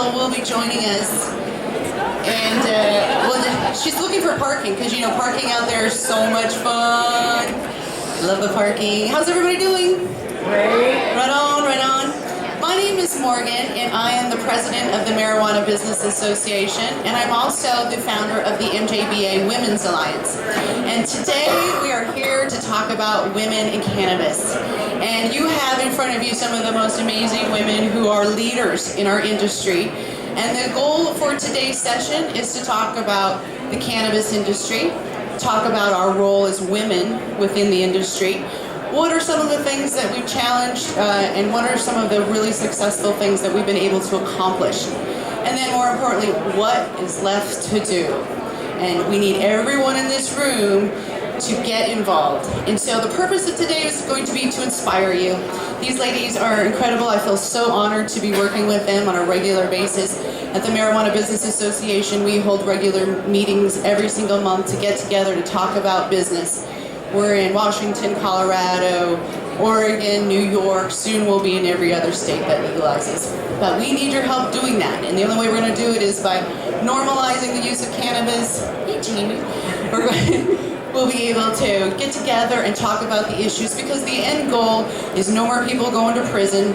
Rachel will be joining us. And well, she's looking for parking because you know parking out there is so much fun. Love the parking. How's everybody doing? Great. Right on, right on. My name is Morgan, and I am the president of the Marijuana Business Association, and I'm also the founder of the MJBA Women's Alliance. And today we are here to talk about women in cannabis. And you have in front of you some of the most amazing women who are leaders in our industry. And the goal for today's session is to talk about the cannabis industry, talk about our role as women within the industry. What are some of the things that we've challenged and what are some of the really successful things that we've been able to accomplish? And then more importantly, what is left to do? And we need everyone in this room to get involved. And so the purpose of today is going to be to inspire you. These ladies are incredible. I feel so honored to be working with them on a regular basis. At the Marijuana Business Association, we hold regular meetings every single month to get together to talk about business. We're in Washington, Colorado, Oregon, New York. Soon we'll be in every other state that legalizes. But we need your help doing that. And the only way we're going to do it is by normalizing the use of cannabis. Hey, Jamie. We'll be able to get together and talk about the issues because the end goal is no more people going to prison.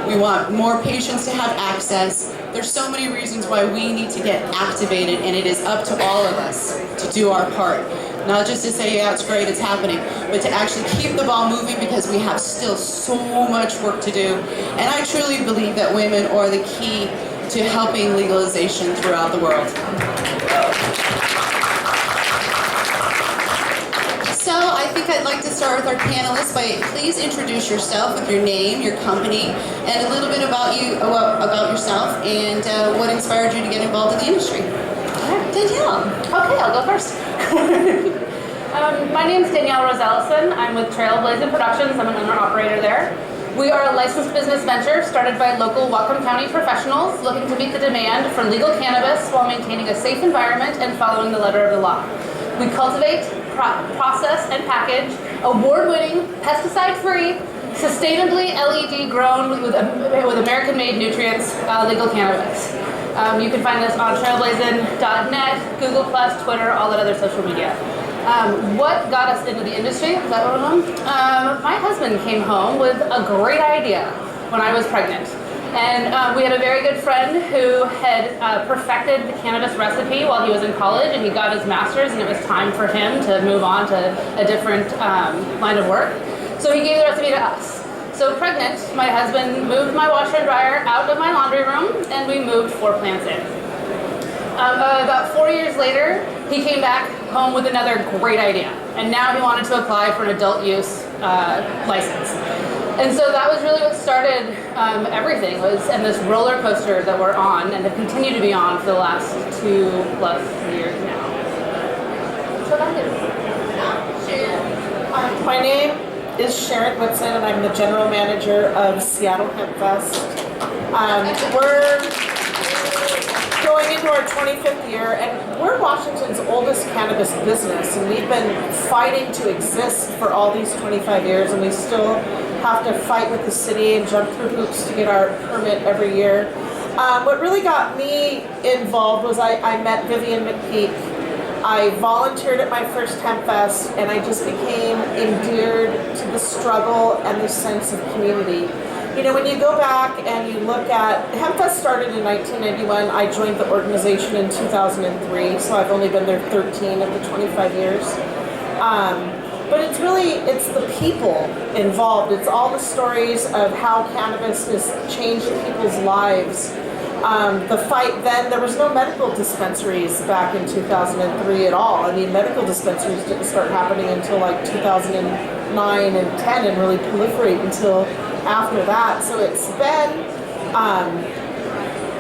We want more patients to have access. There's so many reasons why we need to get activated, and it is up to all of us to do our part. Not just to say, yeah, it's great, it's happening, but to actually keep the ball moving because we have still so much work to do. And I truly believe that women are the key to helping legalization throughout the world. So I think I'd like to start with our panelists by please introduce yourself with your name, your company, and a little bit about you, about yourself, and what inspired you to get involved in the industry. Danielle. Okay, I'll go first. My name is Danielle Rose-Ellison. I'm with Trailblazing Productions. I'm an owner-operator there. We are a licensed business venture started by local Whatcom County professionals looking to meet the demand for legal cannabis while maintaining a safe environment and following the letter of the law. We cultivate, process, and package award-winning, pesticide-free, sustainably LED grown with American-made nutrients legal cannabis. You can find us on trailblazing.net, Google+, Twitter, all that other social media. What got us into the industry? Is that what we're on? My husband came home with a great idea when I was pregnant. And we had a very good friend who had perfected the cannabis recipe while he was in college, and he got his master's, and it was time for him to move on to a different line of work. So he gave the recipe to us. So pregnant, my husband moved my washer and dryer out of my laundry room, and we moved 4 plants in. About 4 years later, he came back home with another great idea, and now he wanted to apply for an adult use license. And so that was really what started everything, and this roller coaster that we're on and have continued to be on for the last 2+ years now. So that is. My name is Sharon Whitson, and I'm the general manager of Seattle Hemp Fest. We're going into our 25th year, and we're Washington's oldest cannabis business, and we've been fighting to exist for all these 25 years, and we still have to fight with the city and jump through hoops to get our permit every year. What really got me involved was I met Vivian McPeak. I volunteered at my first Hemp Fest, and I just became endeared to the struggle and the sense of community. You know, when you go back and you look at, Hemp Fest started in 1991, I joined the organization in 2003, so I've only been there 13 of the 25 years. But it's the people involved. It's all the stories of how cannabis has changed people's lives. The fight then, there was no medical dispensaries back in 2003 at all. I mean, medical dispensaries didn't start happening until like 2009 and 10 and really proliferate until after that. So it's been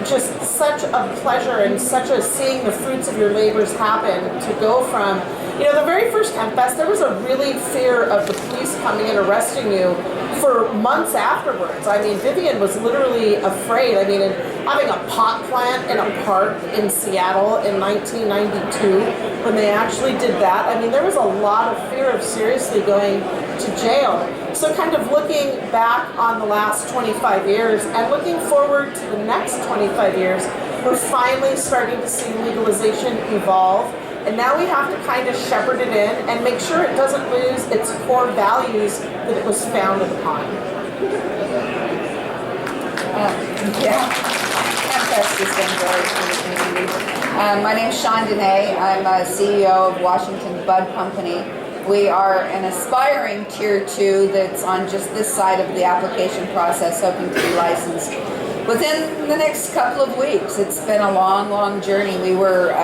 just such a pleasure and such a seeing the fruits of your labors happen to go from, you know, the very first Hemp Fest, there was a really fear of the police coming and arresting you for months afterwards. I mean, Vivian was literally afraid. I mean, having a pot plant in a park in Seattle in 1992, when they actually did that, I mean, there was a lot of fear of seriously going to jail. So kind of looking back on the last 25 years and looking forward to the next 25 years, we're finally starting to see legalization evolve. And now we have to kind of shepherd it in and make sure it doesn't lose its core values that it was founded upon. Cannabis has been very community. My name's Shawn Dene. I'm a CEO of Washington Bud Company. We are an aspiring Tier 2 that's on just this side of the application process, hoping to be licensed within the next couple of weeks. It's been a long, long journey. We were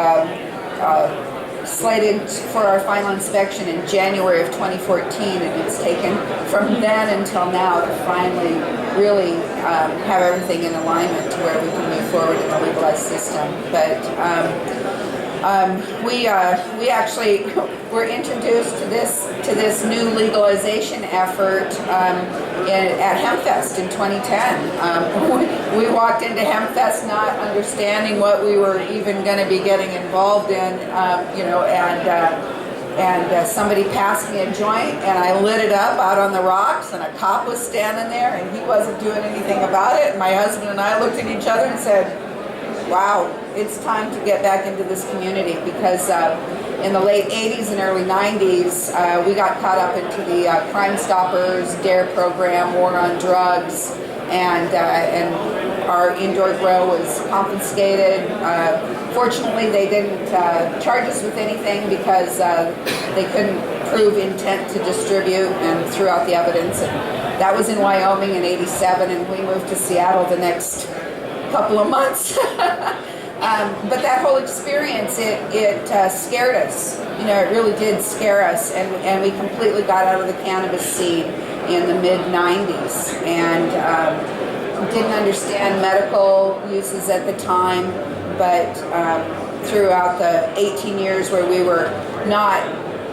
slated for our final inspection in January of 2014, and it's taken from then until now to finally really have everything in alignment to where we can move forward in the legalized system. But we actually were introduced to this new legalization effort at HempFest in 2010. We walked into HempFest not understanding what we were even going to be getting involved in, and somebody passed me a joint, and I lit it up out on the rocks, and a cop was standing there, and he wasn't doing anything about it. And my husband and I looked at each other and said, wow, it's time to get back into this community, because in the late 80s and early 90s, we got caught up into the Crime Stoppers, DARE program, war on drugs, and our indoor grow was confiscated. Fortunately, they didn't charge us with anything because they couldn't prove intent to distribute and threw out the evidence. And that was in Wyoming in '87, and we moved to Seattle the next couple of months. But that whole experience, it scared us. You know, it really did scare us, and we completely got out of the cannabis scene in the mid-90s, and didn't understand medical uses at the time, but throughout the 18 years where we were not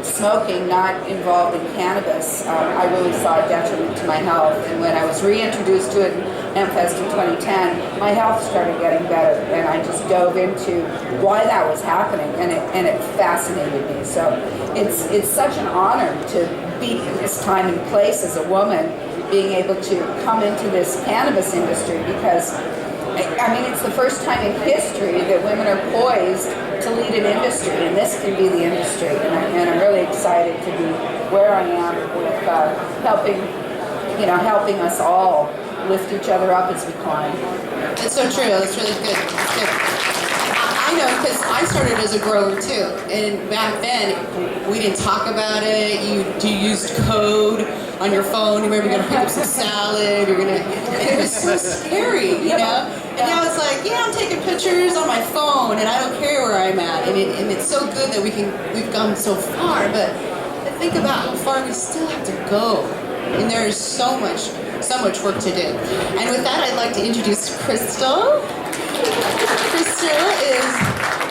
smoking, not involved in cannabis, I really saw a detriment to my health. And when I was reintroduced to it in HempFest in 2010, my health started getting better, and I just dove into why that was happening, and it fascinated me. So it's such an honor to be in this time and place as a woman, being able to come into this cannabis industry, because I mean, it's the first time in history that women are poised to lead an industry, and this can be the industry. And I'm really excited to be where I am with helping us all lift each other up as we climb. That's so true. That's really good. That's good. I know, because I started as a grower too, and back then we didn't talk about it. You used code on your phone. You remember you're gonna pick up some salad. And it was so scary, you know. And now it's like, yeah, I'm taking pictures on my phone, and I don't care where I'm at. And it's so good that we've gone so far. But think about how far we still have to go, and there is so much work to do. And with that, I'd like to introduce Crystal. Crystal is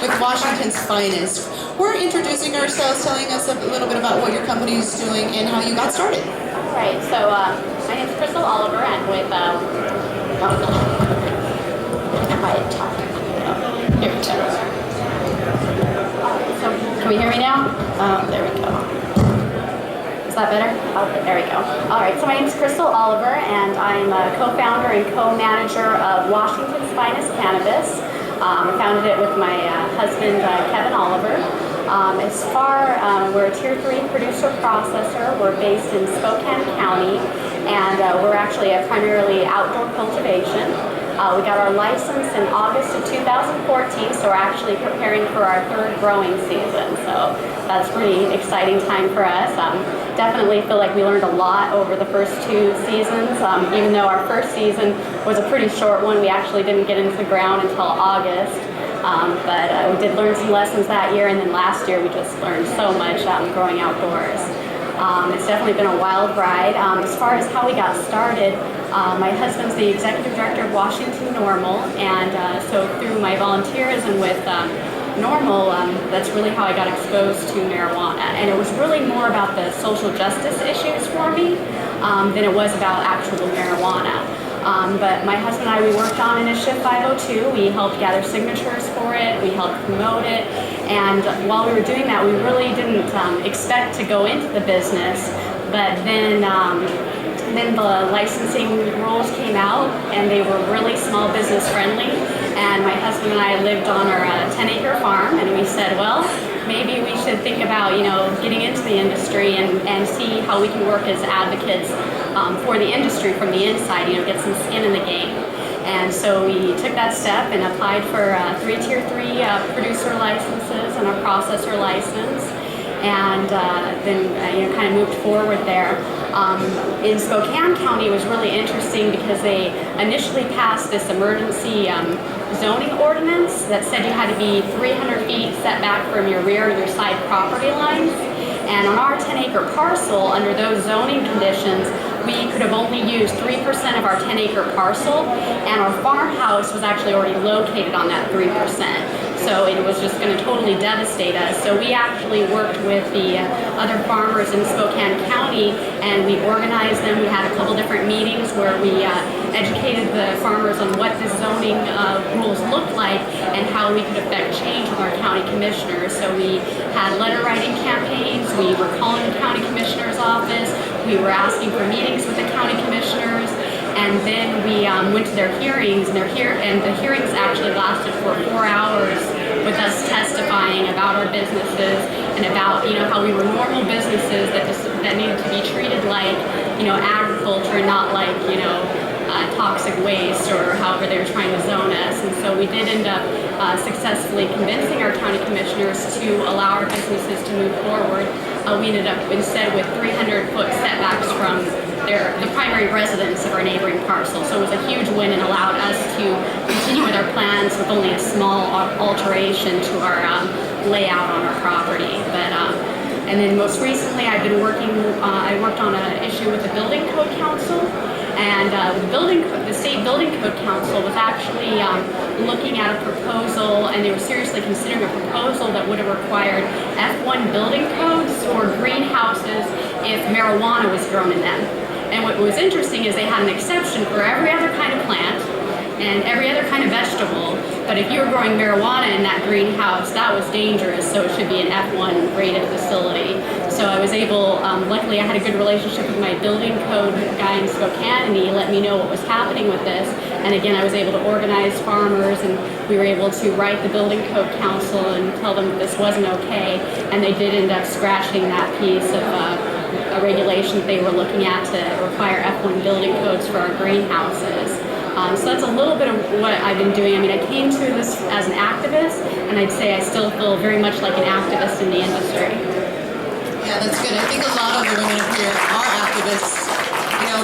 with Washington's Finest. We're introducing ourselves, telling us a little bit about what your company is doing and how you got started. All right, so my name is Crystal Oliver. I'm with, here we go. All right, so can we hear me now? There we go. Is that better? Okay, there we go. All right, so my name is Crystal Oliver, and I'm a co-founder and co-manager of Washington's Finest Cannabis. I founded it with my husband, Kevin Oliver. We're a Tier 3 producer-processor. We're based in Spokane County, and we're actually a primarily outdoor cultivation. We got our license in August of 2014, so we're actually preparing for our third growing season. So that's a pretty exciting time for us. Definitely feel like we learned a lot over the first two seasons. Even though our first season was a pretty short one, we actually didn't get into the ground until August. But we did learn some lessons that year, and then last year we just learned so much growing outdoors. It's definitely been a wild ride. As far as how we got started, my husband's the executive director of Washington NORML, and so through my volunteerism with NORML, that's really how I got exposed to marijuana. And it was really more about the social justice issues for me than it was about actual marijuana. But my husband and I, we worked on Initiative 502. We helped gather signatures for it. We helped promote it. And while we were doing that, we really didn't expect to go into the business. But then And then the licensing rules came out, and they were really small business friendly. And my husband and I lived on our 10-acre farm, and we said, well, maybe we should think about, getting into the industry and see how we can work as advocates for the industry from the inside, get some skin in the game. And so we took that step and applied for 3 Tier 3 producer licenses and a processor license, and then kind of moved forward there. In Spokane County, it was really interesting because they initially passed this emergency zoning ordinance that said you had to be 300 feet setback from your rear and your side property lines. And on our 10-acre parcel, under those zoning conditions, we could have only used 3% of our 10-acre parcel, and our farmhouse was actually already located on that 3%. So it was just going to totally devastate us. So we actually worked with the other farmers in Spokane County, and we organized them. We had a couple different meetings where we educated the farmers on what the zoning rules looked like and how we could affect change with our county commissioners. So we had letter writing campaigns. We were calling the county commissioner's office. We were asking for meetings with the county commissioners. And then we went to their hearings, and the hearings actually lasted for 4 hours with us testifying about our businesses and about how we were normal businesses that needed to be treated like agriculture and not like toxic waste or however they were trying to zone us. And so we did end up successfully convincing our county commissioners to allow our businesses to move forward. We ended up instead with 300-foot setbacks from the primary residence of our neighboring parcel. So it was a huge win and allowed us to continue with our plans with only a small alteration to our layout on our property. And then most recently I worked on an issue with the Building Code Council. And the State Building Code Council was actually looking at a proposal, and they were seriously considering a proposal that would have required F1 building codes for greenhouses if marijuana was grown in them. And what was interesting is they had an exception for every other kind of plant and every other kind of vegetable, but if you were growing marijuana in that greenhouse, that was dangerous, so it should be an F1 rated facility. So I was able, luckily I had a good relationship with my building code guy in Spokane, and he let me know what was happening with this. And again, I was able to organize farmers, and we were able to write the Building Code Council and tell them that this wasn't okay, and they did end up scratching that piece of a regulation that they were looking at to require F1 building codes for our greenhouses. So that's a little bit of what I've been doing. I mean, I came to this as an activist, and I'd say I still feel very much like an activist in the industry. Yeah, that's good. I think a lot of the women up here are activists,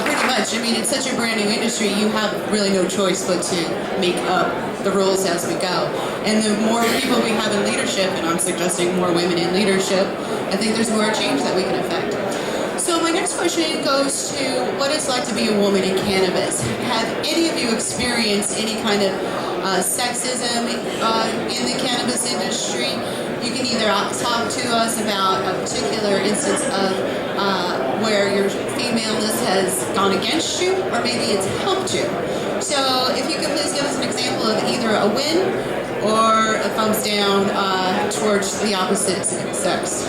pretty much. I mean, it's such a brand new industry, you have really no choice but to make up the rules as we go. And the more people we have in leadership, and I'm suggesting more women in leadership, I think there's more change that we can affect. So my next question goes to what it's like to be a woman in cannabis. Have any of you experienced any kind of sexism in the cannabis industry? You can either talk to us about a particular instance of where your femaleness has gone against you, or maybe it's helped you. So if you could please give us an example of either a win or a thumbs down towards the opposite sex.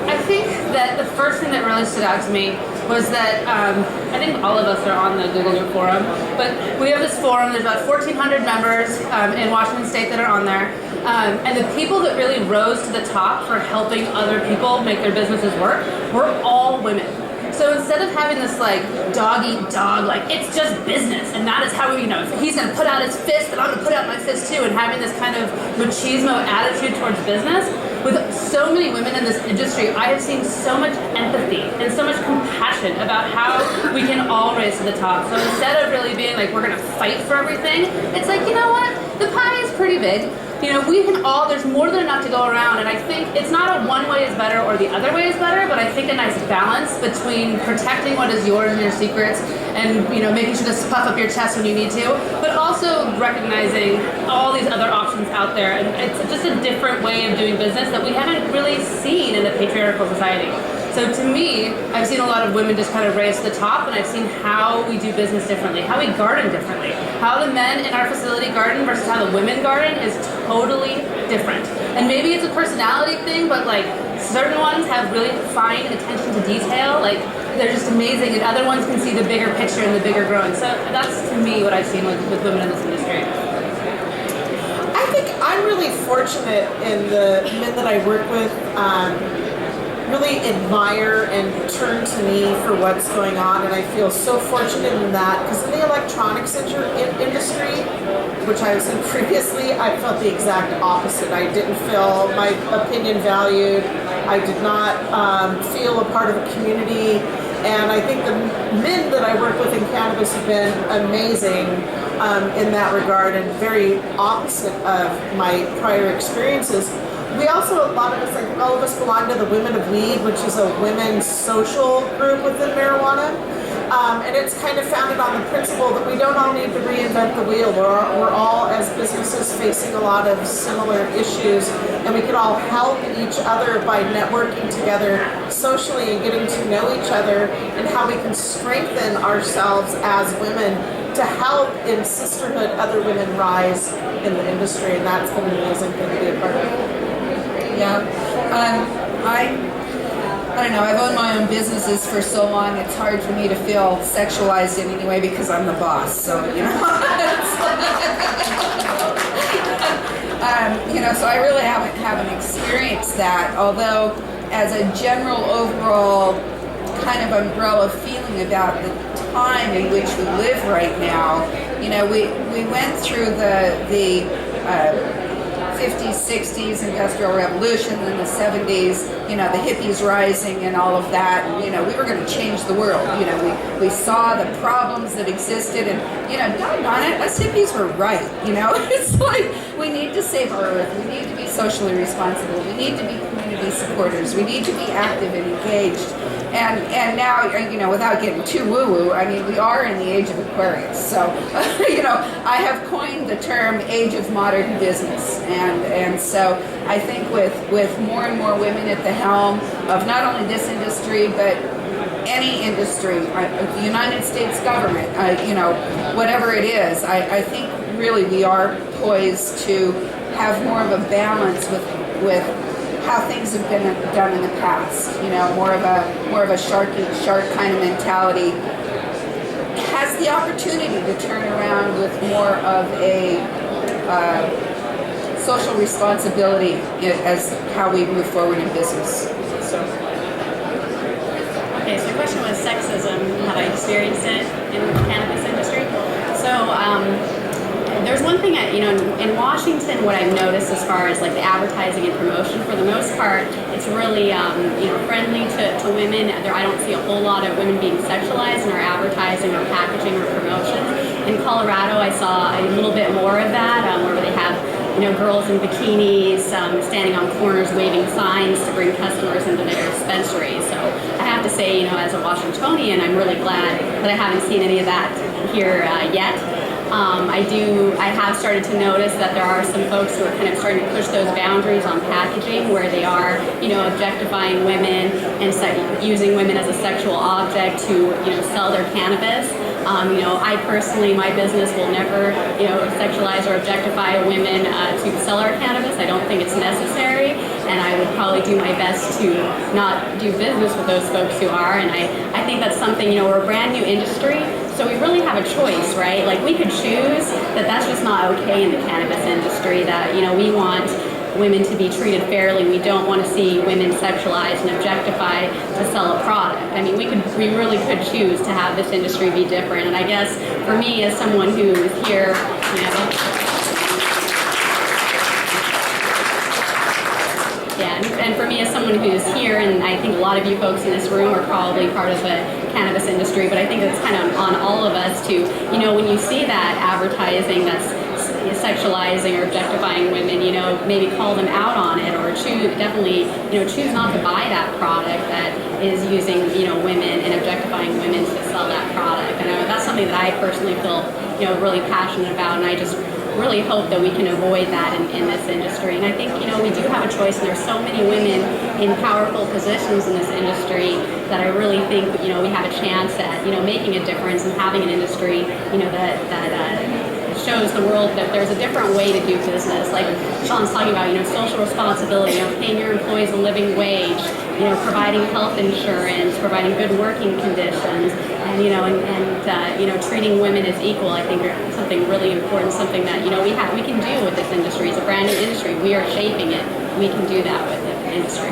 I think that the first thing that really stood out to me was that I think all of us are on the Google New Forum, but we have this forum. There's about 1,400 members in Washington State that are on there, and the people that really rose to the top for helping other people make their businesses work were all women. So instead of having this dog eat dog, it's just business, and that is how we, if he's going to put out his fist, then I'm going to put out my fist too, and having this kind of machismo attitude towards business. With so many women in this industry, I have seen so much empathy and so much compassion about how we can all raise to the top. So instead of really being we're going to fight for everything, it's you know what? The pie is pretty big. We can all, there's more than enough to go around, and I think it's not a one way is better or the other way is better, but I think a nice balance between protecting what is yours and your secrets and, making sure to puff up your chest when you need to, but also recognizing all these other options out there, and it's just a different way of doing business that we haven't really seen in a patriarchal society. So to me, I've seen a lot of women just kind of raise to the top, and I've seen how we do business differently, how we garden differently, how the men in our facility garden versus how the women garden is totally different. And maybe it's a personality thing, but certain ones have really fine attention to detail. they're just amazing, and other ones can see the bigger picture and the bigger growing. So that's to me what I've seen with women in this industry. I think I'm really fortunate in the men that I work with. Really admire and turn to me for what's going on, and I feel so fortunate in that, because in the electronics industry, which I was in previously, I felt the exact opposite. I didn't feel my opinion valued. I did not feel a part of a community, and I think the men that I work with in cannabis have been amazing in that regard, and very opposite of my prior experiences. We also, a lot of us, I think all of us belong to the Women of Weed, which is a women's social group within marijuana. And it's kind of founded on the principle that we don't all need to reinvent the wheel. We're all, as businesses, facing a lot of similar issues, and we can all help each other by networking together socially and getting to know each other, and how we can strengthen ourselves as women to help in sisterhood other women rise in the industry, and that's been an amazing thing to be a part of. Yeah, I don't know, I've owned my own businesses for so long, it's hard for me to feel sexualized in any way because I'm the boss, so, you know. So I really haven't experienced that, although as a general overall kind of umbrella feeling about the time in which we live right now, you know, we went through the 50s, 60s, Industrial Revolution, and the 70s, you know, the hippies rising and all of that, and, you know, we were going to change the world. You know, we saw the problems that existed, and, you know, doggone it, us hippies were right, you know. It's like, we need to save our earth, we need to be socially responsible, we need to be community supporters, we need to be active and engaged. And now, you know, without getting too woo-woo, I mean, we are in the age of Aquarius. So, you know, I have coined the term age of modern business. And so I think with more and more women at the helm of not only this industry, but any industry, the United States government, you know, whatever it is, I think really we are poised to have more of a balance with how things have been done in the past. You know, more of a shark kind of mentality has the opportunity to turn around with more of a social responsibility as how we move forward in business. So. Okay, so your question was sexism. Have I experienced it in the cannabis industry? So there's one thing, in Washington, what I've noticed as far as like the advertising and promotion, for the most part, it's really, friendly to women. I don't see a whole lot of women being sexualized in our advertising or packaging or promotion. In Colorado, I saw a little bit more of that, where they have, girls in bikinis standing on corners waving signs to bring customers into their dispensaries. So I have to say, as a Washingtonian, I'm really glad that I haven't seen any of that here yet. I have started to notice that there are some folks who are kind of starting to push those boundaries on packaging, where they are, objectifying women and using women as a sexual object to, sell their cannabis. I personally, my business will never, sexualize or objectify women to sell our cannabis. I don't think it's necessary, and I would probably do my best to not do business with those folks who are. And I think that's something, we're a brand new industry, so we really have a choice, right? Like, we could choose that that's just not okay in the cannabis industry, that, we want women to be treated fairly. We don't want to see women sexualized and objectified to sell a product. I mean, we really could choose to have this industry be different. And I guess for me, as someone who's here, and for me as someone who's here, and I think a lot of you folks in this room are probably part of the cannabis industry, but I think it's kind of on all of us to, when you see that advertising that's sexualizing or objectifying women, maybe call them out on it, or choose not to buy that product that is using, women and objectifying women to sell that product. And that's something that I personally feel, really passionate about, and I just really hope that we can avoid that in this industry. And I think, we do have a choice, and there's so many women in powerful positions in this industry that I really think, we have a chance at, making a difference and having an industry, that shows the world that there's a different way to do business. Like Sean's talking about, social responsibility, paying your employees a living wage, providing health insurance, providing good working conditions, and treating women as equal. I think are something really important, something that we can do with this industry. It's a brand new industry. We are shaping it. We can do that with the industry.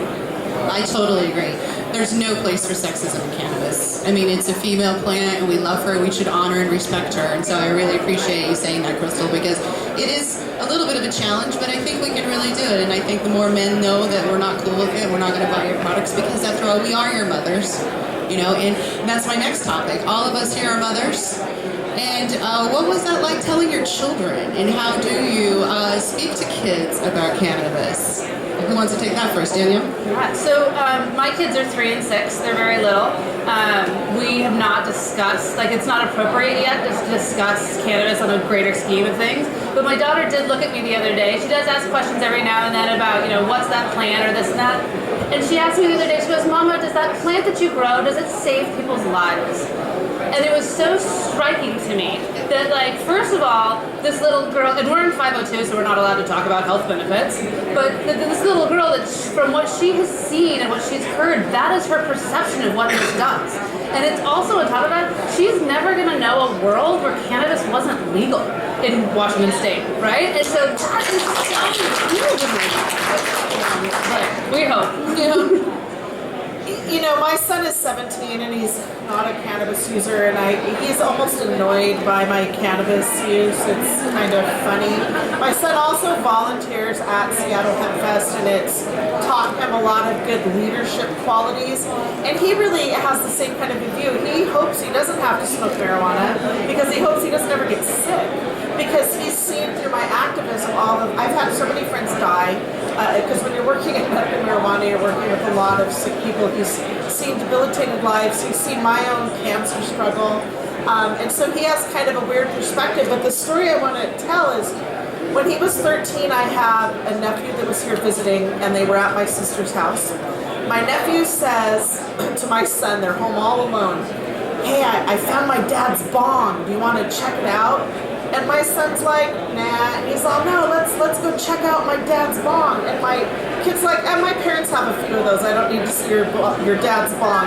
I totally agree. There's no place for sexism in cannabis. I mean, it's a female plant and we love her. We should honor and respect her. And so I really appreciate you saying that, Crystal, because it is a little bit of a challenge, but I think we can really do it. And I think the more men know that we're not cool with it, we're not going to buy your products, because after all, we are your mothers, and that's my next topic. All of us here are mothers. And what was that like telling your children? And how do you speak to kids about cannabis? Who wants to take that first, Danielle? Yeah, so my kids are 3 and 6. They're very little. We have not discussed, it's not appropriate yet to discuss cannabis on a greater scheme of things. But my daughter did look at me the other day. She does ask questions every now and then about, what's that plant or this and that. And she asked me the other day, she goes, Mama, does that plant that you grow, does it save people's lives? And it was so striking to me that, first of all, this little girl, and we're in 502, so we're not allowed to talk about health benefits, but this little girl, that from what she has seen and what she's heard, that is her perception of what this does. And it's also, on top of that, she's never going to know a world where cannabis wasn't legal in Washington State, right? And so that is so weird to me. But we hope. My son is 17 and he's not a cannabis user, and he's almost annoyed by my cannabis use. It's kind of funny. My son also volunteers at Seattle Hemp Fest, and it's taught him a lot of good leadership qualities, and he really has the same kind of a view. He hopes he doesn't have to smoke marijuana because he hopes he doesn't ever get sick, because he's seen through my activism I've had so many friends die, because when you're working in medical marijuana, you're working with a lot of sick people. He's seen debilitated lives. He's seen my own cancer struggle. And so he has kind of a weird perspective. But the story I want to tell is, when he was 13, I had a nephew that was here visiting, and they were at my sister's house. My nephew says to my son, they're home all alone, hey, I found my dad's bong. Do you want to check it out? And my son's like, nah. And he's all, no, let's go check out my dad's bong. And my kid's like, and my parents have a few of those. I don't need to see your dad's bong,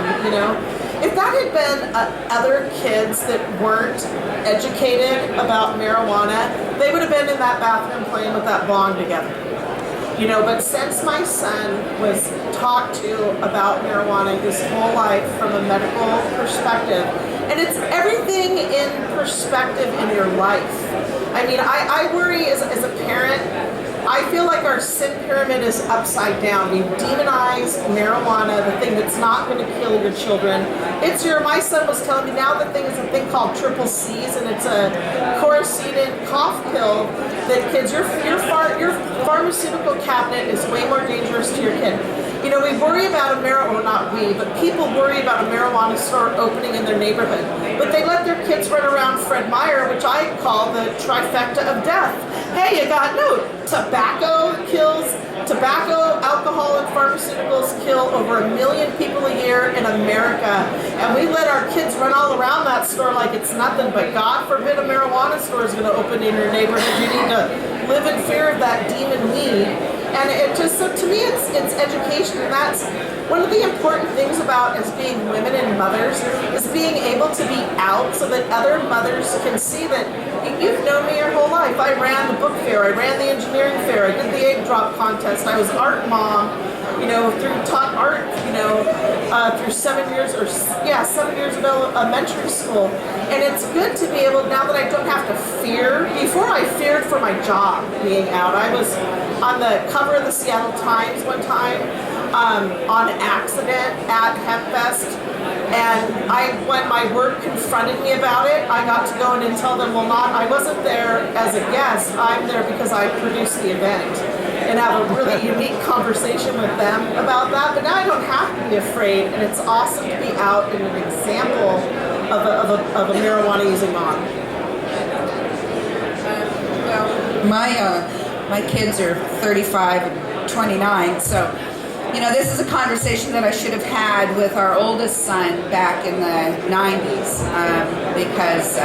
If that had been other kids that weren't educated about marijuana, they would have been in that bathroom playing with that bong together. But since my son was talked to about marijuana his whole life from a medical perspective, and it's everything in perspective in your life. I mean, I worry as a parent, I feel like our sin pyramid is upside down. We've demonized marijuana, the thing that's not going to kill your children. My son was telling me now the thing is a thing called triple C's, and it's a Coracetin cough pill that kids, your pharmaceutical cabinet is way more dangerous to your kid. We worry about people worry about a marijuana store opening in their neighborhood. But they let their kids run around Fred Meyer, which I call the trifecta of death. Hey, tobacco, alcohol, and pharmaceuticals kill over 1 million people a year in America. And we let our kids run all around that store like it's nothing, but God forbid a marijuana store is going to open in your neighborhood. You need to live in fear of that demon weed. And so to me, it's education, and that's one of the important things about as being women and mothers is being able to be out so that other mothers can see that you've known me your whole life. I ran the book fair, I ran the engineering fair, I did the egg drop contest, I was art mom, taught art, through 7 years of elementary school. And it's good to be able, now that I don't have to fear. Before I feared for my job being out. I was on the cover of the Seattle Times one time on accident at HempFest. And when my work confronted me about it, I got to go in and tell them, I wasn't there as a guest, I'm there because I produced the event. And have a really unique conversation with them about that. But now I don't have to be afraid, and it's awesome to be out in an example of a marijuana using mom. My kids are 35 and 29, so this is a conversation that I should have had with our oldest son back in the 90s, because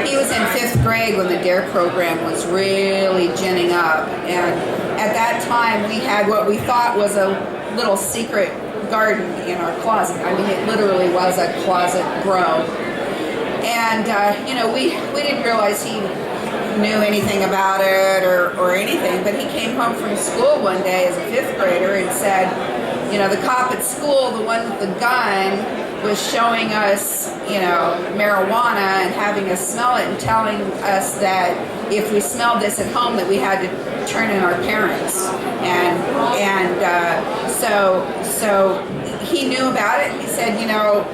he was in 5th grade when the DARE program was really ginning up, and at that time we had what we thought was a little secret garden in our closet. I mean, it literally was a closet grow. And, you know, we didn't realize he knew anything about it or anything, but he came home from school one day as a 5th grader and said, you know, the cop at school, the one with the gun, was showing us, you know, marijuana and having us smell it and telling us that if we smelled this at home that we had to turn in our parents. So he knew about it and he said, you know,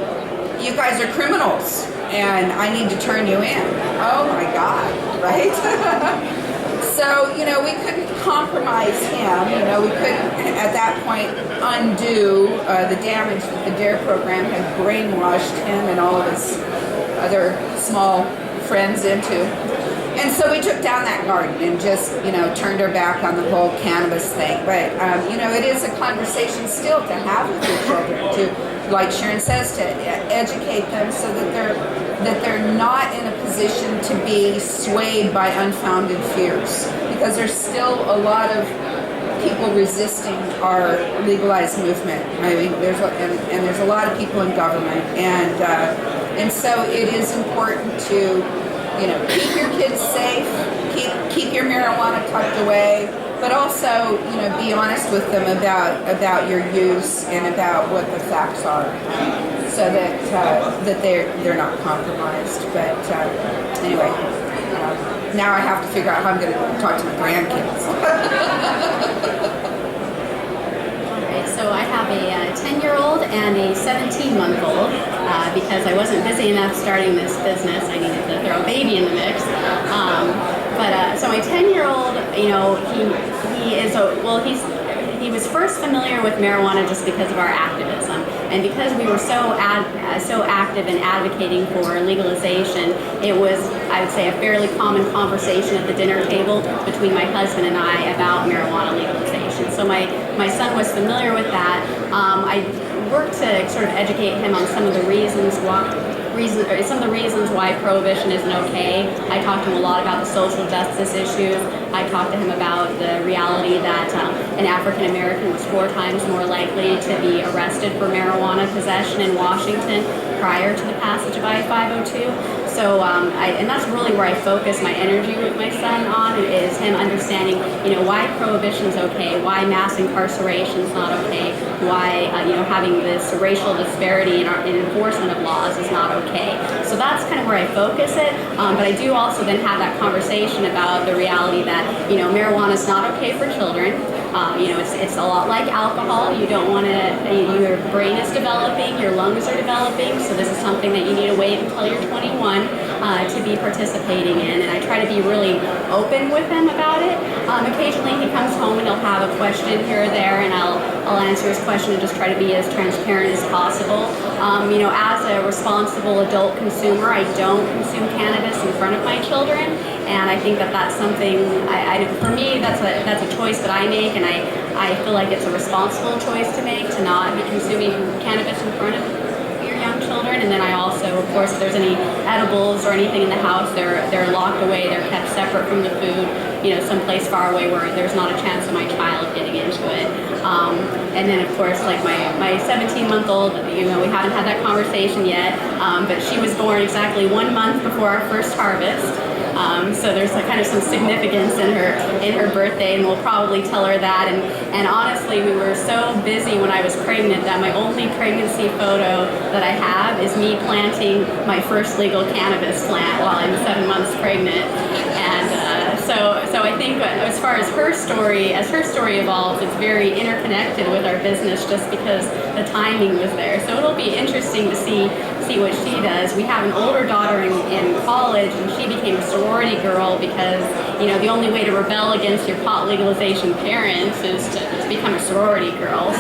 you guys are criminals and I need to turn you in. Oh my God, right? So, you know, we couldn't compromise him. You know, we couldn't, at that point, undo the damage that the DARE program had brainwashed him and all of his other small friends into. And so we took down that garden and just, you know, turned our back on the whole cannabis thing. But, you know, it is a conversation still to have with your children, to, like Sharon says, to educate them so that they're not in a position to be swayed by unfounded fears. Because there's still a lot of people resisting our legalized movement. I mean, there's a lot of people in government. And so it is important to, you know, keep your kids safe, keep your marijuana tucked away, but also, you know, be honest with them about your use and about what the facts are, so that they're not compromised. But anyway, now I have to figure out how I'm going to talk to my grandkids. So I have a 10-year-old and a 17-month-old. Because I wasn't busy enough starting this business, I needed to throw a baby in the mix. So my 10-year-old, you know, he was first familiar with marijuana just because of our activism, and because we were so active in advocating for legalization, it was, I would say, a fairly common conversation at the dinner table between my husband and I about marijuana legalization. So my son was familiar with that. I worked to sort of educate him on some of the reasons why prohibition isn't okay. I talked to him a lot about the social justice issues. I talked to him about the reality that an African American was 4 times more likely to be arrested for marijuana possession in Washington prior to the passage of I-502. So, and that's really where I focus my energy with my son on, is him understanding, you know, why prohibition's okay, why mass incarceration's not okay, why, you know, having this racial disparity in enforcement of laws is not okay. So that's kind of where I focus it. But I do also then have that conversation about the reality that, you know, marijuana is not okay for children. You know, it's a lot like alcohol. You don't want to, your brain is developing, your lungs are developing, so this is something that you need to wait until you're 21 to be participating in. And I try to be really open with him about it. Occasionally he comes home and he'll have a question here or there, and I'll answer his question and just try to be as transparent as possible. You know, as a responsible adult consumer, I don't consume cannabis in front of my children, and I think that that's something, for me, that's a choice that I make, and I feel like it's a responsible choice to make, to not be consuming cannabis in front of your young children. And then I also, of course, if there's any edibles or anything in the house, they're locked away, they're kept separate from the food, you know, someplace far away where there's not a chance of my child getting into it. And then, of course, like my 17-month-old, you know, we haven't had that conversation yet, but she was born exactly 1 month before our first harvest. So there's kind of some significance in her birthday, and we'll probably tell her that. And honestly, we were so busy when I was pregnant that my only pregnancy photo that I have is me planting my first legal cannabis plant while I'm 7 months pregnant. And so I think as far as her story evolves, it's very interconnected with our business just because the timing was there. So it'll be interesting to see what she does. We have an older daughter in college, and she became a sorority girl because, you know, the only way to rebel against your pot legalization parents is to become a sorority girl.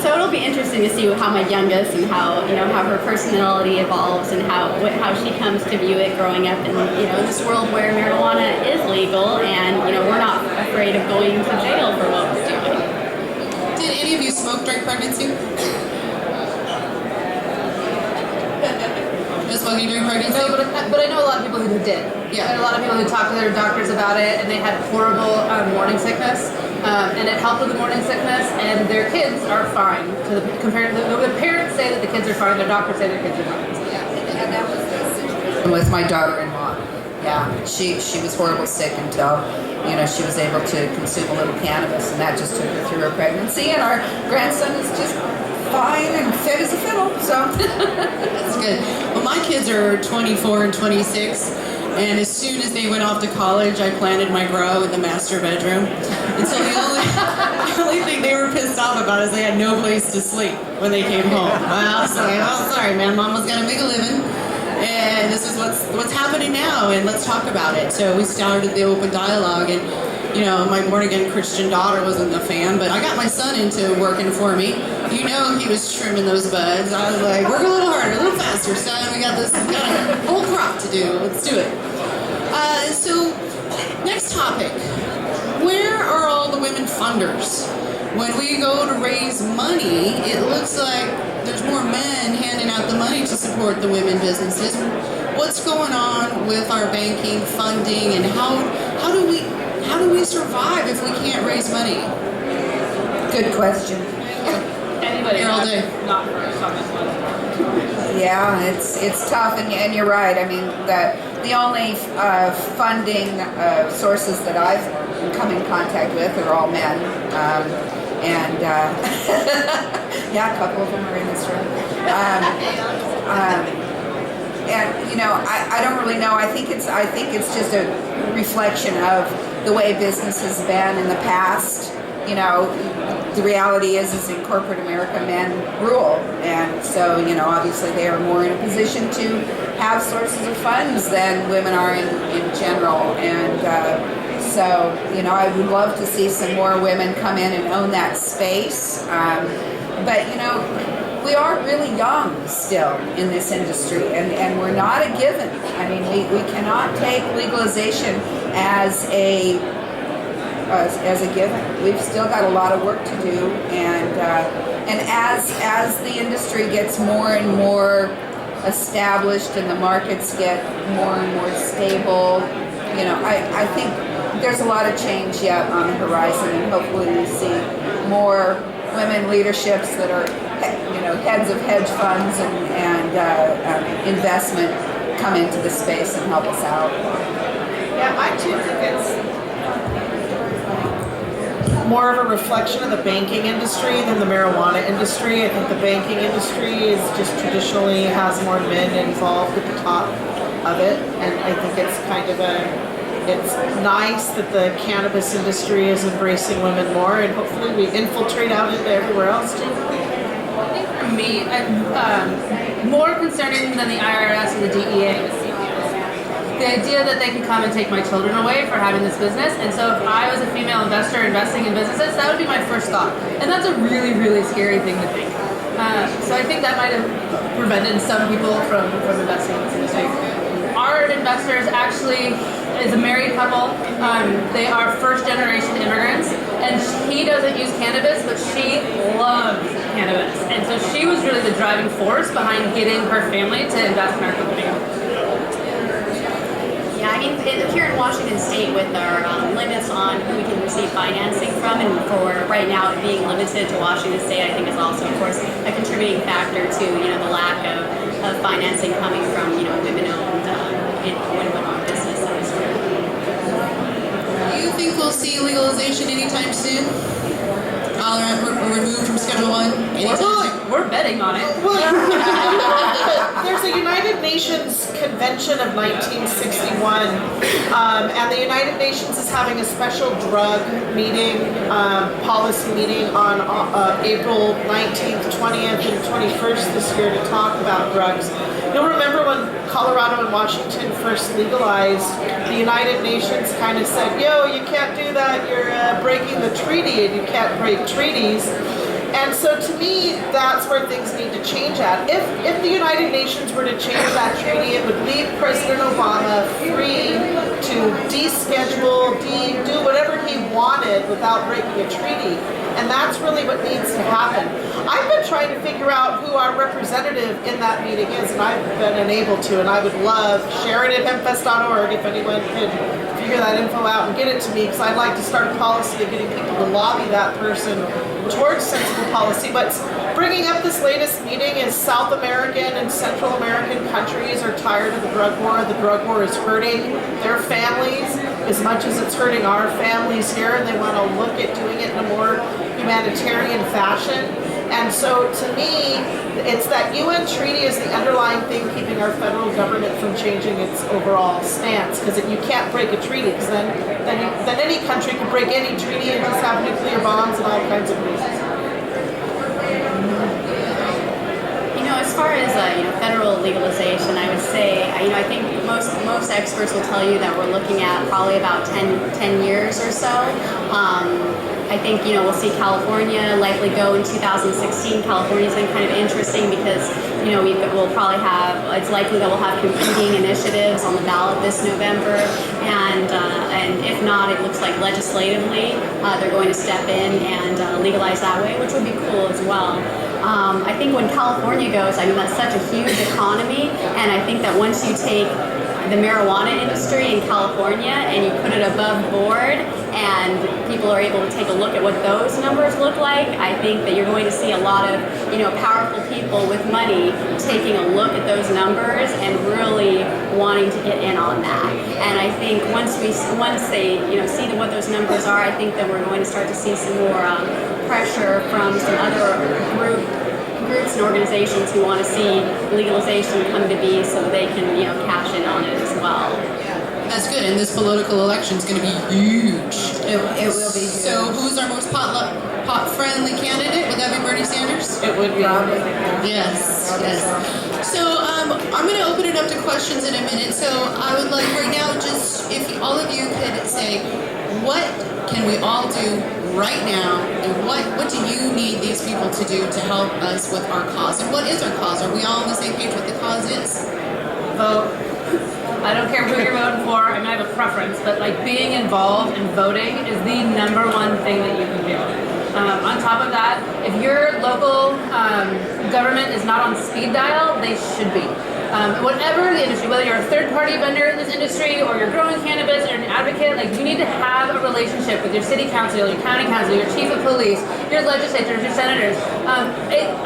So it'll be interesting to see how my youngest and how her personality evolves and how she comes to view it growing up in, you know, this world where marijuana is legal, and, you know, we're not afraid of going to jail for what we're doing. Did any of you smoke during pregnancy? No smoking during pregnancy? No, but I know a lot of people who did. Yeah. And a lot of people who talked to their doctors about it, and they had horrible morning sickness. and it helped with the morning sickness, and their kids are fine. Compared to the parents say that the kids are fine, their doctors say their kids are fine. And that was the situation with my daughter-in-law. Yeah, she was horrible sick until, she was able to consume a little cannabis, and that just took her through her pregnancy. And our grandson is just fine and fit as a fiddle. So That's good. Well, my kids are 24 and 26, and as soon as they went off to college, I planted my grow in the master bedroom. And so the only thing they were pissed off about is they had no place to sleep when they came home. I was like, oh, sorry, man, Mama's got to make a living. And this is what's happening now, and let's talk about it. So we started the open dialogue, and my born-again Christian daughter wasn't a fan, but I got my son into working for me. He was trimming those buds. I was like, work a little harder, a little faster, son. We got a whole crop to do. Let's do it. So, next topic. Where are all the women funders? When we go to raise money, it looks like there's more men handing out the money to support the women businesses. What's going on with our banking, funding, and how do we survive if we can't raise money? good question. Anybody Here all day. not first on this one? Yeah, it's tough, and you're right. I mean, the only funding sources that I've come in contact with are all men, and yeah, a couple of them are in this room. And I don't really know. I think it's just a reflection of the way business has been in the past. The reality is in corporate America, men rule, and so obviously they are more in a position to have sources of funds than women are in general, and so I would love to see some more women come in and own that space, but we are really young still in this industry, and we're not a given. I mean, we cannot take legalization as a given. We've still got a lot of work to do, and as the industry gets more and more established and the markets get more and more stable, I think there's a lot of change yet on the horizon, and hopefully we see more women leaderships that are heads of hedge funds and investment come into the space and help us out. Yeah, I too think it's more of a reflection of the banking industry than the marijuana industry. I think the banking industry is just traditionally has more men involved at the top of it, and I think it's it's nice that the cannabis industry is embracing women more, and hopefully we infiltrate out into everywhere else too. I think for me, more concerning than the IRS and the DEA is the idea that they can come and take my children away for having this business. And so if I was a female investor investing in businesses, that would be my first thought. And that's a really, really scary thing to think. So I think that might have prevented some people from investing in this industry. Our investors actually is a married couple. They are first generation immigrants, and he doesn't use cannabis, but she loves cannabis. And so she was really the driving force behind getting her family to invest in our company. Yeah, I mean, here in Washington State, with our limits on who we can receive financing from, and for right now it being limited to Washington State, I think is also, of course, a contributing factor to the lack of financing coming from women-owned women-owned businesses. Do you think we'll see legalization anytime soon? Removed from Schedule 1? Anytime soon? We're betting on it. There's a United Nations Convention of 1961, and the United Nations is having a special drug meeting, policy meeting on April 19th, 20th, and 21st this year to talk about drugs. You'll remember when Colorado and Washington first legalized, the United Nations kind of said, yo, you can't do that, you're breaking the treaty, and you can't break treaties. And so to me, that's where things need to change at. If the United Nations were to change that treaty, it would leave President Obama free to deschedule, do whatever he wanted without breaking a treaty. And that's really what needs to happen. I've been trying to figure out who our representative in that meeting is, and I've been unable to, and I would love Sharon at hempfest.org if anyone could, if figure that info out and get it to me, because I'd like to start a policy of getting people to lobby that person towards sensible policy. But bringing up this latest meeting is South American and Central American countries are tired of the drug war. The drug war is hurting their families as much as it's hurting our families here, and they want to look at doing it in a more humanitarian fashion. And so to me, it's that UN treaty is the underlying thing keeping our federal government from changing its overall stance, because you can't break a treaty, because then any country can break any treaty and just have nuclear bombs and all kinds of reasons. As far as federal legalization, I would say I think most experts will tell you that we're looking at probably about 10 years or so. I think we'll see California likely go in 2016. California's been kind of interesting because we'll probably have, it's likely that we'll have competing initiatives on the ballot this November, and if not, it looks like legislatively they're going to step in and legalize that way, which would be cool as well. I think when California goes, that's such a huge economy, and I think that once you take the marijuana industry in California and you put it above board and people are able to take a look at what those numbers look like, I think that you're going to see a lot of powerful people with money taking a look at those numbers and really wanting to get in on that. And I think once they see what those numbers are, I think that we're going to start to see some more pressure from some other groups and organizations who want to see legalization come to be so they can cash in on it as well. That's good, and this political election is going to be huge. It will be huge. So who's our most pot-friendly candidate? Would that be Bernie Sanders? It would be. Yes, yes. So I'm going to open it up to questions in a minute. So I would like right now, just if all of you could say, what can we all do right now, and what do you need these people to do to help us with our cause? And what is our cause? Are we all on the same page what the cause is? Vote. I don't care who you're voting for. I have a preference, but being involved in voting is the number one thing that you can do. On top of that, if your local government is not on speed dial, they should be. Whatever the industry, whether you're a third-party vendor in this industry or you're growing cannabis or an advocate, you need to have a relationship with your city council, your county council, your chief of police, your legislators, your senators.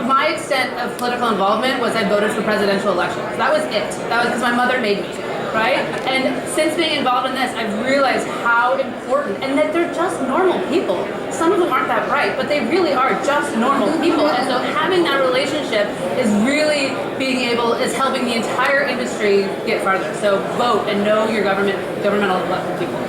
My extent of political involvement was I voted for presidential elections. That was it. That was because my mother made me. Right? And since being involved in this, I've realized how important, and that they're just normal people. Some of them aren't that bright, but they really are just normal people. And so having that relationship is really is helping the entire industry get farther. So vote and know your governmental elected people.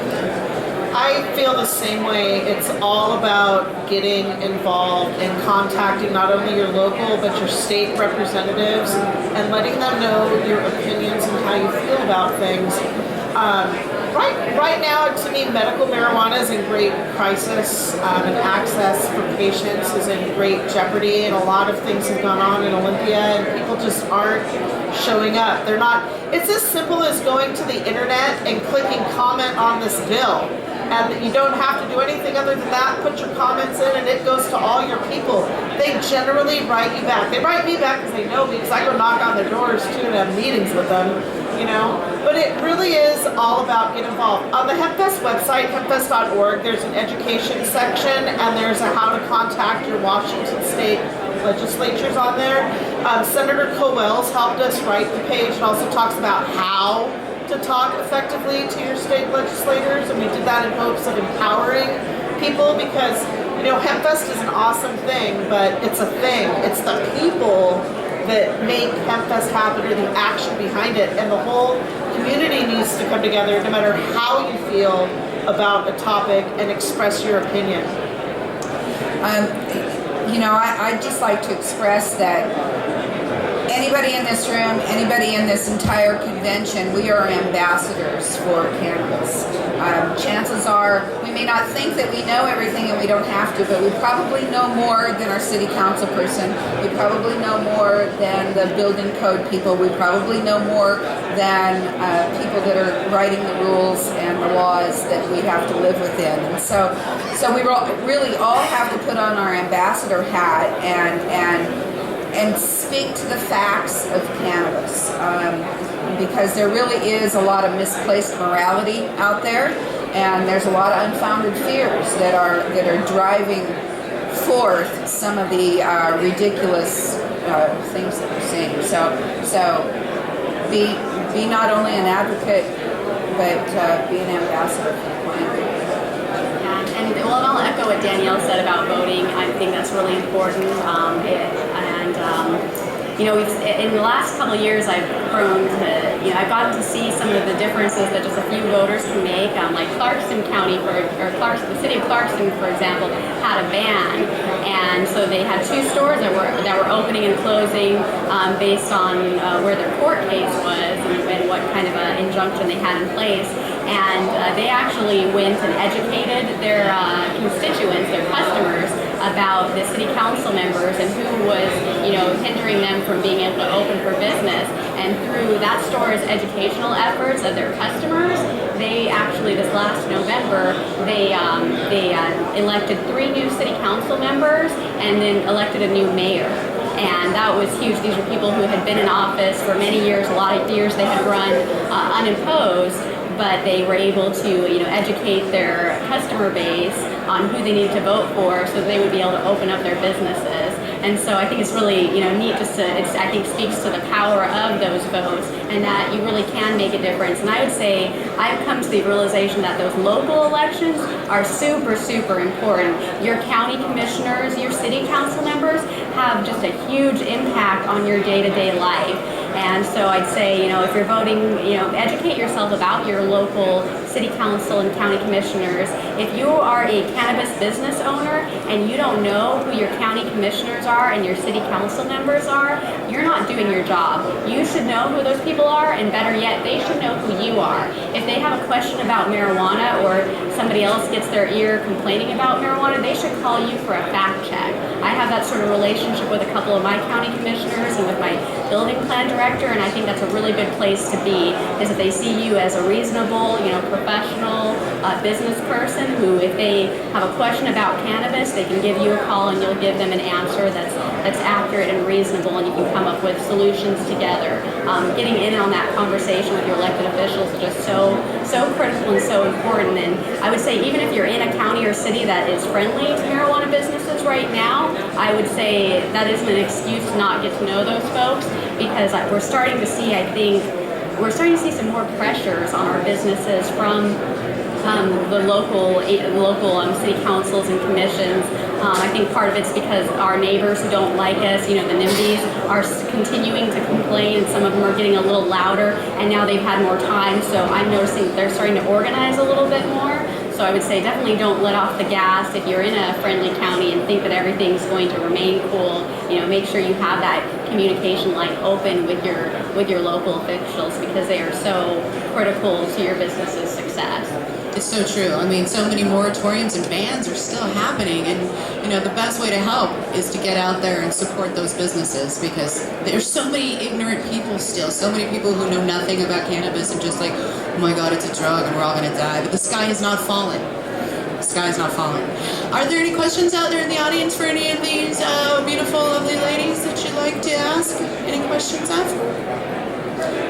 I feel the same way. It's all about getting involved and contacting not only your local but your state representatives and letting them know your opinions and how you feel about things. Right now, to me, medical marijuana is in great crisis, and access for patients is in great jeopardy, and a lot of things have gone on in Olympia, and people just aren't showing up. They're not. It's as simple as going to the internet and clicking comment on this bill. And you don't have to do anything other than that. Put your comments in and it goes to all your people. They generally write you back. They write me back because they know me, because I go knock on their doors too and have meetings with them, But it really is all about get involved. On the HempFest website, hempfest.org, there's an education section and there's a how to contact your Washington state legislatures on there. Senator Cowell's helped us write the page. It also talks about how to talk effectively to your state legislators, and we did that in hopes of empowering people, because HempFest is an awesome thing, but it's a thing. It's the people that make HempFest happen, or the action behind it, and the whole community needs to come together no matter how you feel about a topic and express your opinion. I'd just like to express that anybody in this room, anybody in this entire convention, we are ambassadors for cannabis. Chances are we may not think that we know everything, and we don't have to, but we probably know more than our city council person. We probably know more than the building code people. We probably know more than people that are writing the rules and the laws that we have to live within. And so we really all have to put on our ambassador hat and speak to the facts of cannabis. because there really is a lot of misplaced morality out there, and there's a lot of unfounded fears that are driving forth some of the ridiculous things that we're seeing. So be not only an advocate, but be an ambassador for the plan. And well, I'll echo what Danielle said about voting. I think that's really important. You know, in the last couple of years, I've grown to, you know, I've gotten to see some of the differences that just a few voters can make. Like Clarkson County, the city of Clarkson, for example, had a ban, and so they had 2 stores that were opening and closing based on where their court case was and what kind of injunction they had in place. And they actually went and educated their constituents, their customers, about the city council members and who was, you know, hindering them from being able to open for business. And through that store's educational efforts of their customers, they actually, this last November, they elected 3 new city council members and then elected a new mayor. And that was huge. These were people who had been in office for many years. A lot of years they had run unopposed, but they were able to, you know, educate their customer base on who they needed to vote for so they would be able to open up their businesses. And so I think it's really, you know, neat just to, I think speaks to the power of those votes and that you really can make a difference. And I would say I've come to the realization that those local elections are super, super important. Your county commissioners, your city council members have just a huge impact on your day-to-day life. And so I'd say, you know, if you're voting, you know, educate yourself about your local city council and county commissioners. If you are a cannabis business owner and you don't know who your county commissioners are and your city council members are, you're not doing your job. You should know who those people are, and better yet, they should know who you are. If they have a question about marijuana or somebody else gets their ear complaining about marijuana, they should call you for a fact check. I have that sort of relationship with a couple of my county commissioners and with my building plan director, and I think that's a really good place to be, is that they see you as a reasonable, you know, professional business person who, if they have a question about cannabis, they can give you a call and you'll give them an answer that's accurate and reasonable, and you can come up with solutions together. Getting in on that conversation with your elected officials is just so critical and so important. And I would say even if you're in a county or city that is friendly to marijuana businesses right now, I would say that isn't an excuse to not get to know those folks, because we're starting to see, I think, some more pressures on our businesses from the local city councils and commissions. I think part of it's because our neighbors who don't like us, you know, the NIMBYs, are continuing to complain, and some of them are getting a little louder, and now they've had more time, so I'm noticing that they're starting to organize a little bit more. So I would say definitely don't let off the gas if you're in a friendly county and think that everything's going to remain cool. You know, make sure you have that communication line open with your local officials, because they are so critical to your business's success. It's so true. I mean, so many moratoriums and bans are still happening, and you know, the best way to help is to get out there and support those businesses, because there's so many ignorant people still, so many people who know nothing about cannabis and just like, oh my God, it's a drug and we're all gonna die. But the sky has not fallen. The sky is not falling. Are there any questions out there in the audience for any of these beautiful, lovely ladies that you'd like to ask? Any questions of?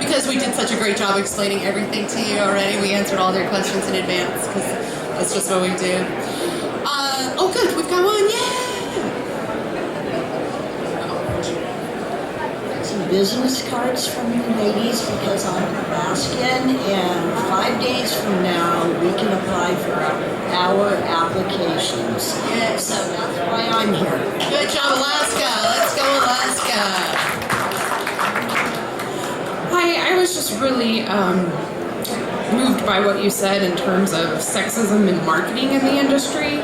Because we did such a great job explaining everything to you already, we answered all their questions in advance, because that's just what we do. Oh good, we've got one, yeah! Some business cards from you ladies, because I'm Alaskan, and 5 days from now we can apply for our applications. Yes. So that's why I'm here. Good job, Alaska. Let's go, Alaska. Hi, I was just really moved by what you said in terms of sexism and marketing in the industry,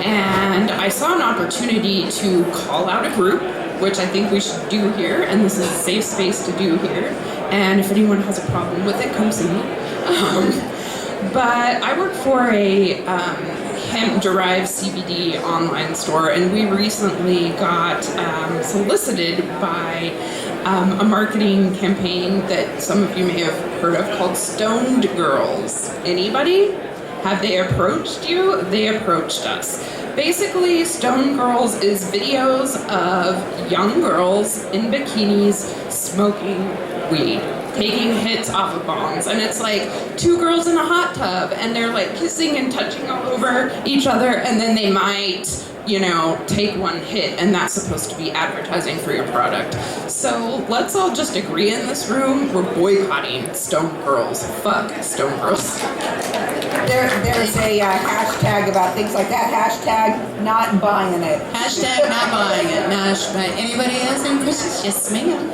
and I saw an opportunity to call out a group, which I think we should do here, and this is a safe space to do here, and if anyone has a problem with it, come see me. But I work for a hemp-derived CBD online store, and we recently got solicited by a marketing campaign that some of you may have heard of called Stoned Girls. Anybody? Have they approached you? They approached us. Basically, Stoned Girls is videos of young girls in bikinis smoking weed. taking hits off of bongs, and it's like two girls in a hot tub, and they're like kissing and touching all over each other, and then they might, take one hit, and that's supposed to be advertising for your product. So let's all just agree in this room, we're boycotting Stone Girls. Fuck Stone Girls. There's a hashtag about things like that. Hashtag not buying it. Hashtag not buying it. Anybody else in Christmas? Yes, ma'am.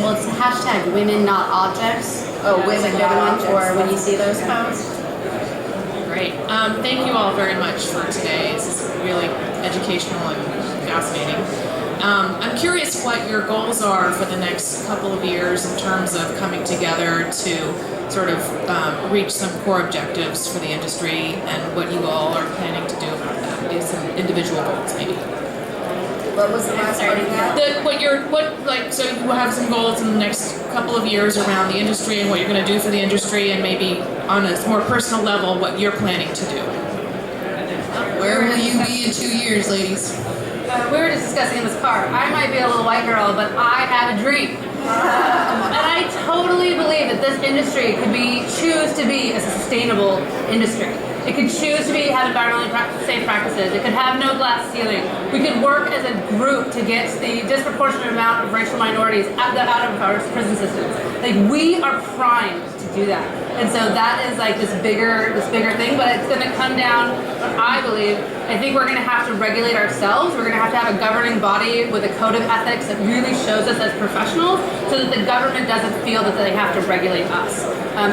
Well, it's hashtag women not objects. Oh, women not objects. Or when you see those posts. Great. Thank you all very much for today. This is really educational and fascinating. I'm curious what your goals are for the next couple of years in terms of coming together to sort of reach some core objectives for the industry, and what you all are planning to do about that. Maybe some individual goals, maybe. What was the last part of that? So you have some goals in the next couple of years around the industry and what you're going to do for the industry, and maybe on a more personal level, what you're planning to do. Where will you be in 2 years, ladies? We were just discussing in this car. I might be a little white girl, but I have a dream. And I totally believe that this industry could choose to be a sustainable industry. It could choose to have environmentally safe practices. It could have no glass ceiling. We could work as a group to get the disproportionate amount of racial minorities out of our prison systems. Like, we are primed to do that. And so that is like this bigger thing, but it's going to come down, I believe, I think we're going to have to regulate ourselves. We're going to have a governing body with a code of ethics that really shows us as professionals, so that the government doesn't feel that they have to regulate us.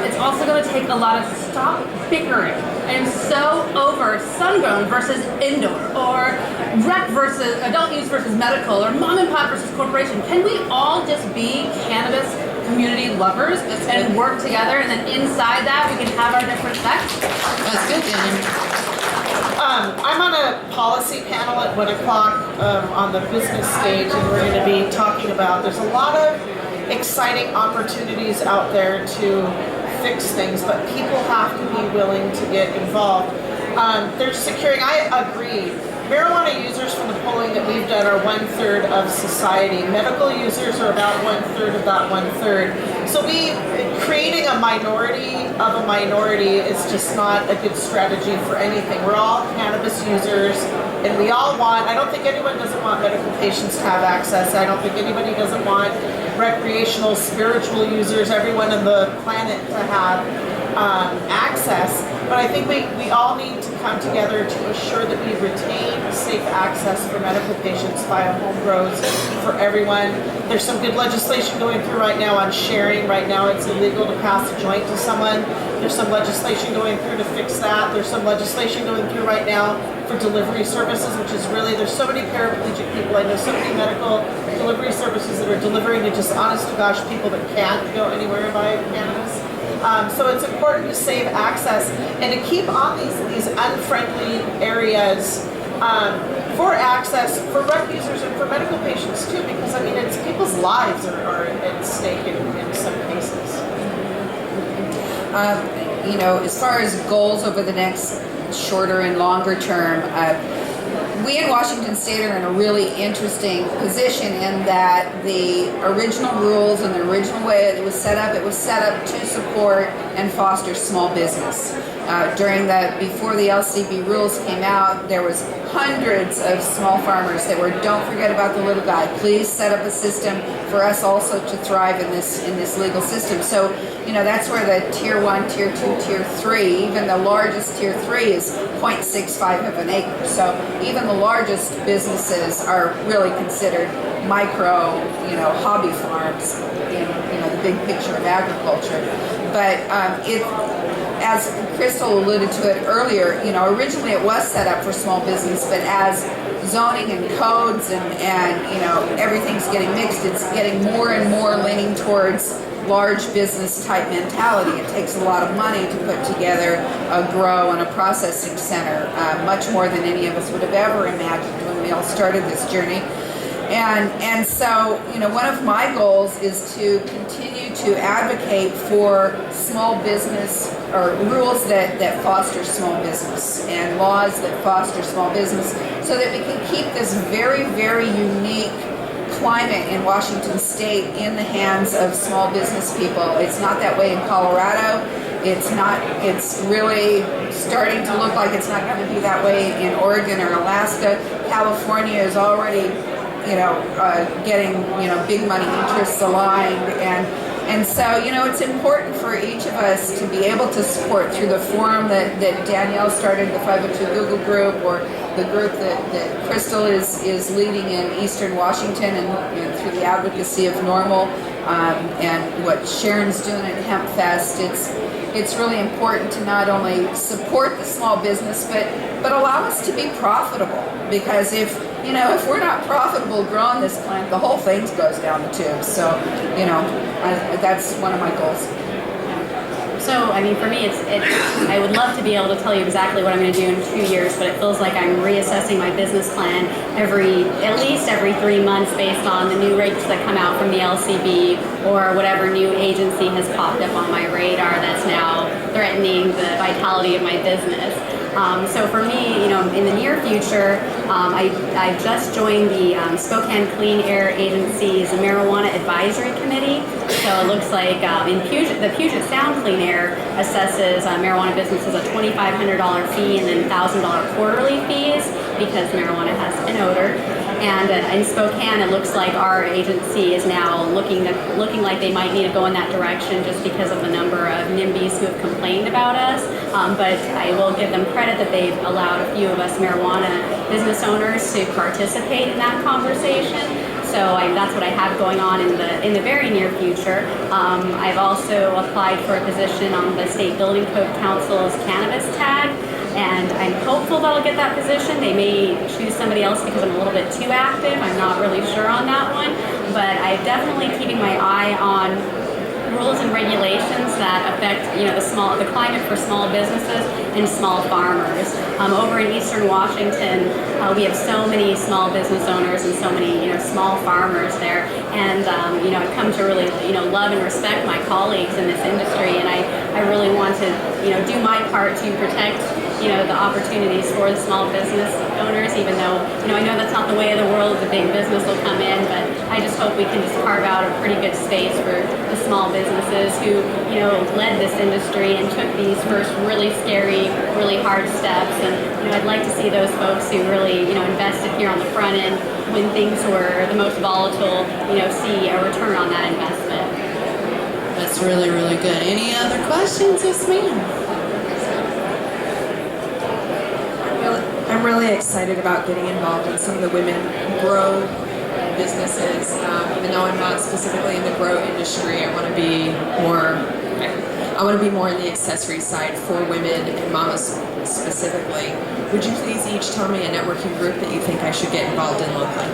It's also going to take a lot of stop bickering. I am so over sungrown versus indoor, or rec versus adult use versus medical, or mom and pop versus corporation. Can we all just be cannabis community lovers and work together, and then inside that we can have our different sects? That's good, Daniel. I'm on a policy panel at 1 o'clock on the business stage, and we're going to be talking about, there's a lot of exciting opportunities out there to fix things, but people have to be willing to get involved. They're securing, I agree, marijuana users from the polling that we've done are 1/3 of society. Medical users are about 1/3 of that 1/3. So creating a minority of a minority is just not a good strategy for anything. We're all cannabis users, and we all I don't think anyone doesn't want medical patients to have access. I don't think anybody doesn't want recreational, spiritual users, everyone on the planet to have access. But I think we all need to come together to assure that we retain safe access for medical patients via home grows for everyone. There's some good legislation going through right now on sharing. Right now it's illegal to pass a joint to someone. There's some legislation going through to fix that. There's some legislation going through right now for delivery services, which is really, there's so many paraplegic people. I know so many medical delivery services that are delivering to just honest to gosh people that can't go anywhere and buy cannabis. So it's important to save access and to keep on these unfriendly areas for access for rec users and for medical patients too, because I mean, it's people's lives are at stake in some cases. As far as goals over the next shorter and longer term, we in Washington State are in a really interesting position in that the original rules and the original way it was set up to support and foster small business. Before the LCB rules came out, there was hundreds of small farmers that were, don't forget about the little guy. Please set up a system for us also to thrive in this legal system. So, that's where the tier 1, tier 2, tier 3, even the largest tier 3 is 0.65 of an acre. So even the largest businesses are really considered micro, hobby farms in, the big picture of agriculture. But as Crystal alluded to it earlier, originally it was set up for small business, but as zoning and codes and everything's getting mixed, it's getting more and more leaning towards large business type mentality. It takes a lot of money to put together a grow and a processing center, much more than any of us would have ever imagined when we all started this journey. And so, one of my goals is to continue to advocate for small business, or rules that foster small business and laws that foster small business, so that we can keep this very, very unique climate in Washington State in the hands of small business people. It's not that way in Colorado. It's not, it's really starting to look like it's not going to be that way in Oregon or Alaska. California is already, getting, big money interests aligned, and so, it's important for each of us to be able to support through the forum that Danielle started, the 502 Google group, or the group that Crystal is leading in Eastern Washington, and through the Advocacy of Normal, and what Sharon's doing at Hemp Fest. It's really important to not only support the small business, but allow us to be profitable. Because if we're not profitable growing this plant, the whole thing goes down the tubes. So, that's one of my goals. So, I mean, for me, I would love to be able to tell you exactly what I'm going to do in 2 years, but it feels like I'm reassessing my business plan at least every 3 months based on the new rates that come out from the LCB or whatever new agency has popped up on my radar that's now threatening the vitality of my business. So for me, in the near future, I just joined the Spokane Clean Air Agency's Marijuana Advisory Committee. So it looks like the Puget Sound Clean Air assesses marijuana businesses a $2,500 fee and then $1,000 quarterly fees because marijuana has an odor. And in Spokane, it looks like our agency is now looking like they might need to go in that direction just because of the number of NIMBYs who have complained about us. But I will give them credit that they've allowed a few of us marijuana business owners to participate in that conversation. So that's what I have going on in the very near future. I've also applied for a position on the State Building Code Council's Cannabis tag. And I'm hopeful that I'll get that position. They may choose somebody else because I'm a little bit too active. I'm not really sure on that one. But I'm definitely keeping my eye on rules and regulations that affect, the climate for small businesses and small farmers. Over in Eastern Washington, we have so many small business owners and so many, small farmers there. And, I've come to really, love and respect my colleagues in this industry. And I really want to, do my part to protect the opportunities for the small business owners, even though, I know that's not the way of the world, the big business will come in, but I just hope we can just carve out a pretty good space for the small businesses who, led this industry and took these first really scary, really hard steps. And, I'd like to see those folks who really, invested here on the front end when things were the most volatile, see a return on that investment. That's really, really good. Any other questions? Yes, ma'am. I'm really excited about getting involved in some of the women grow businesses. Even though I'm not specifically in the grow industry, I want to be more in the accessory side for women and mamas specifically. Would you please each tell me a networking group that you think I should get involved in locally?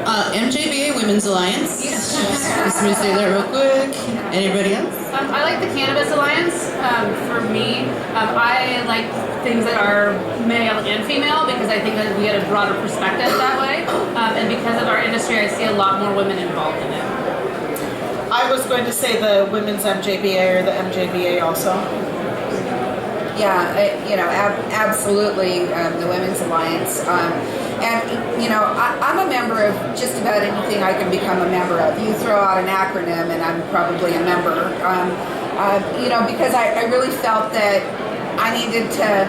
MJBA Women's Alliance. Just let me say that real quick. Anybody else? I like the Cannabis Alliance. For me, I like things that are male and female because I think that we get a broader perspective that way. And because of our industry, I see a lot more women involved in it. I was going to say the Women's MJBA or the MJBA also. Yeah, absolutely, the Women's Alliance. I'm a member of just about anything I can become a member of. You throw out an acronym and I'm probably a member. Because I really felt that I needed to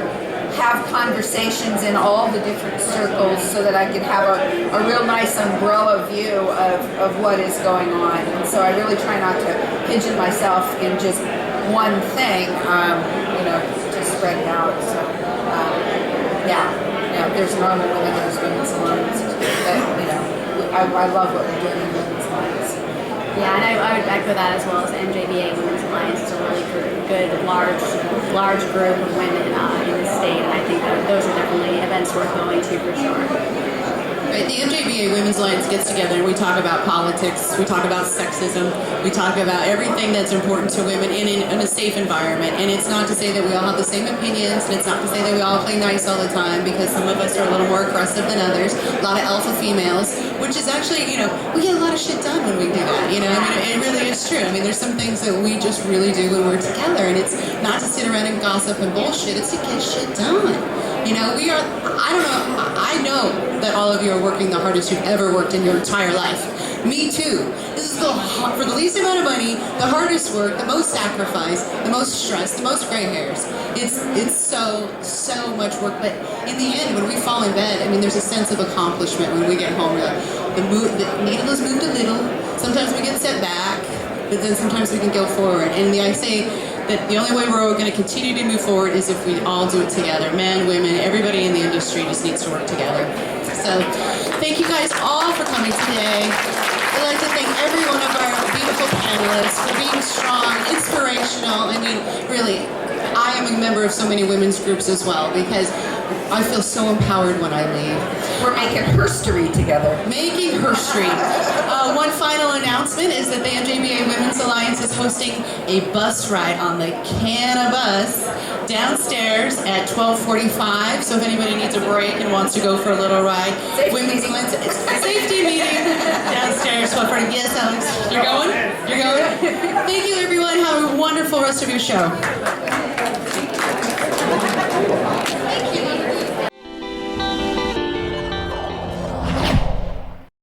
have conversations in all the different circles so that I could have a real nice umbrella view of what is going on. And so I really try not to pigeon myself in just one thing, to spread it out. So, there's normal women, there's women's alliance. But, I love what we're doing in women's alliance. Yeah, and I would echo that as well as the MJBA Women's Alliance is a really good, large group of women in the state, and I think that those are definitely events worth going to for sure. Right, the MJBA Women's Alliance gets together and we talk about politics, we talk about sexism, we talk about everything that's important to women in a safe environment. And it's not to say that we all have the same opinions, and it's not to say that we all play nice all the time, because some of us are a little more aggressive than others, a lot of alpha females. which is actually, we get a lot of shit done when we do that, it really is true. I mean, there's some things that we just really do when we're together, and it's not to sit around and gossip and bullshit, it's to get shit done. I know that all of you are working the hardest you've ever worked in your entire life. Me too. This is for the least amount of money, the hardest work, the most sacrifice, the most stress, the most gray hairs. It's so much work, but in the end, when we fall in bed, I mean, there's a sense of accomplishment when we get home. We're like, the needle has moved a little. Sometimes we get set back, but then sometimes we can go forward. And I say that the only way we're going to continue to move forward is if we all do it together. Men, women, everybody in the industry just needs to work together. So, thank you guys all for coming today. I'd like to thank every one of our beautiful panelists for being strong, inspirational. I mean, really, I am a member of so many women's groups as well because I feel so empowered when I leave. We're making history together. Making history. One final announcement is that the MJBA Women's Alliance is hosting a bus ride on the Cannabis downstairs at 12:45. So if anybody needs a break and wants to go for a little ride, Women's Alliance, it's a safety meeting downstairs. 12:40. Yes, Alex, you're going? You're going? Thank you, everyone. Have a wonderful rest of your show.